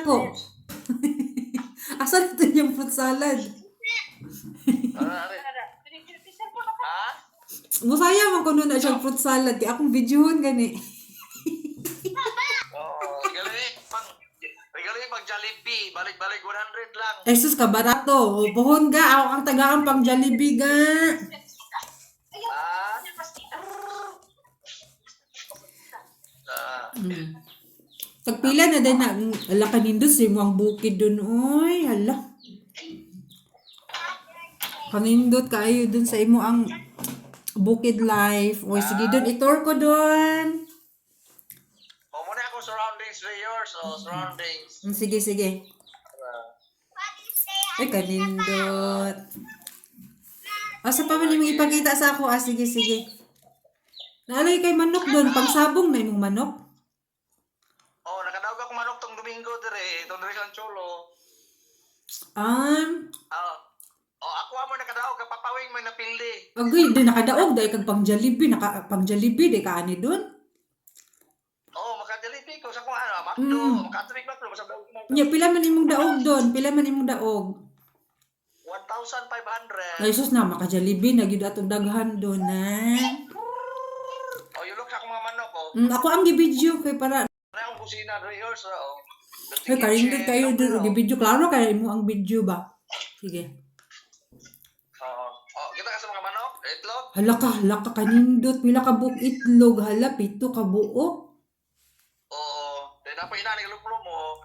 ako. Asa na ito yung fruit salad? Ha? Musaya man ko nun na siyang fruit salad. Kaya akong videohon gani. Oo, regaling pang Jollibee, balik-balik 100 lang. Jesus ka barato. Pohon ga. Ako ang tagaan pang Jollibee ga. Ah? Tagpila na din na. Ala kanindo si mo ang bukid dun. Oy, hala. Kanindot kayo dun sa imo ang bukid life. Oy, sige dun. Itor ko dun. O muna ako surroundings with yours, surroundings. Sige, sige. Ay, kanindot. Asa pa man yung ipakita sa ako? Sige, sige. Naalay kay manok doon. Pangsabong na imong manok. Oh, nakadawag ako manok tong Domingo dire, tong dire lang cholo. Um, Ako mo nakadawag ka papawing may napildi. Agoy, di nakadaog. Dahil kag pang Jollibee. Pang Jollibee, di ka ani doon. Oh, maka-Jollibee ko sa kung ano, Makdo, maka-Trick Makdo sa daog mo. Nya, pila man imong daog doon. Pila man imong daog. 1,500. Ay, sus na, maka-Jollibee. Nagyud atong daghan doon, ha? Oh, you look sa akong mga manok, oh. Ako ang gibidyo. Kay para... Ano yung kusina dire yours, oh. Ay, karindot kayo doon. Gibidyo. Klaro kaya imo ang video ba? Sige. Kita ka sa mga manok, itlog. Hala ka, kanindot. Pila ka buok itlog. Hala, pito ka buok. Oo. Dahil na pa inanig lumplo mo.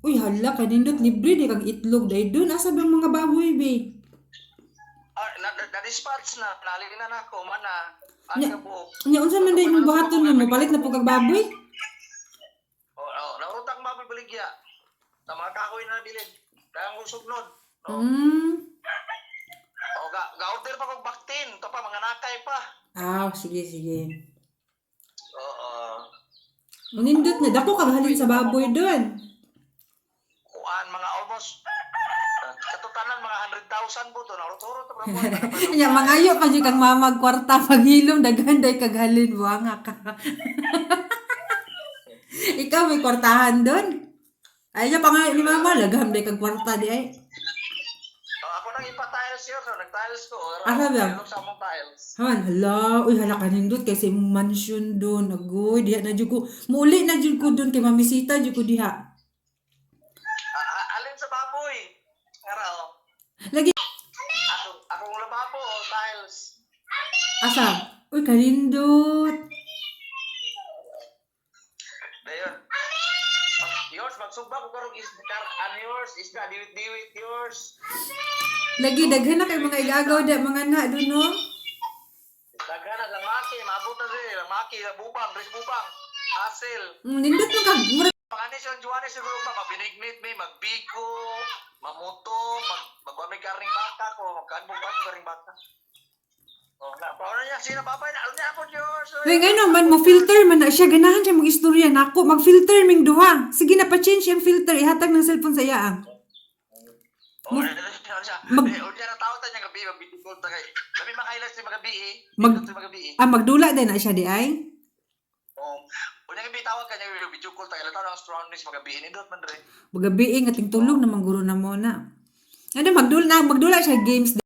Uy, hala, kanindot. Libre di kag itlog. Dahil doon, asa bang mga baboy, be? Na-dispatch na. Nalig na na ako. Mana. Nya, Ano po? nya, unsa man dahil mong buhaton mo? Palit na po kag baboy? Naurutang baboy baligya. Na mga kahoy na nabilin. Kaya ang sugnod. No? Ga-order pa kong baktin. Ito pa, mga nakay pa. Sige, sige. Oo. Manindot na. Dako kag halin sa baboy doon. Kuan, mga almost katutanan mga 100,000 po to. Naurot-urot pa po. Nya, mangayo ka dyan kang mamag kwarta paghilom. Daghanday kag halin. Buwanga ka. Ikaw may kwartahan doon. Ay, niya pa nga ni mama. Laghanday kag kwarta di ay. Ako nang ipa-tiles yun. So, nag-tiles ko. Asa ba? Sa mong tiles. Hala. Uy, hala kanindot. Kasi imong mansion doon. Agoy, diha na dyan ko. Muli na dyan ko doon. Kay mamisita dyan ko diha. Alin sa baboy? Araw. Lagi. Akong lababo, tiles. Asa? Uy, kanindot. Dayon. Yours, magsubak ko karong yours, isda, diwit-diwit, yours. Lagi, daghan na kay mga igagaw da. Mga na doon, no? Dagana, lamaki, maabot na rin. Lamaki, bubang, rin bubang. Hasil. Nindot mo kag. Panganis yung Juanes siguro ba, mabinignit may, magbiko, mamuto, magwamay karing baka ko, magkanbong ba karing baka. Paano niya, sino babay na, niya ako, Diyos. Uy, ngayon naman, mo filter man na siya. Ganahan siya mong istorya na ako. Mag-filter ming duha. Sige na, pa-change yung filter. Ihatag ng cellphone sa iya. O, diya na tawag tayo niya gabi, magbibigol ta kay. Labi makailas yung magabi eh. Magdula din na siya di ay? O, niya gabi tawag ka niya, video call tayo. Lataw ng surroundings magabi, inindot man rin. Magabi nga ting tulog na mangguro na mo na. Ano, magdula siya games.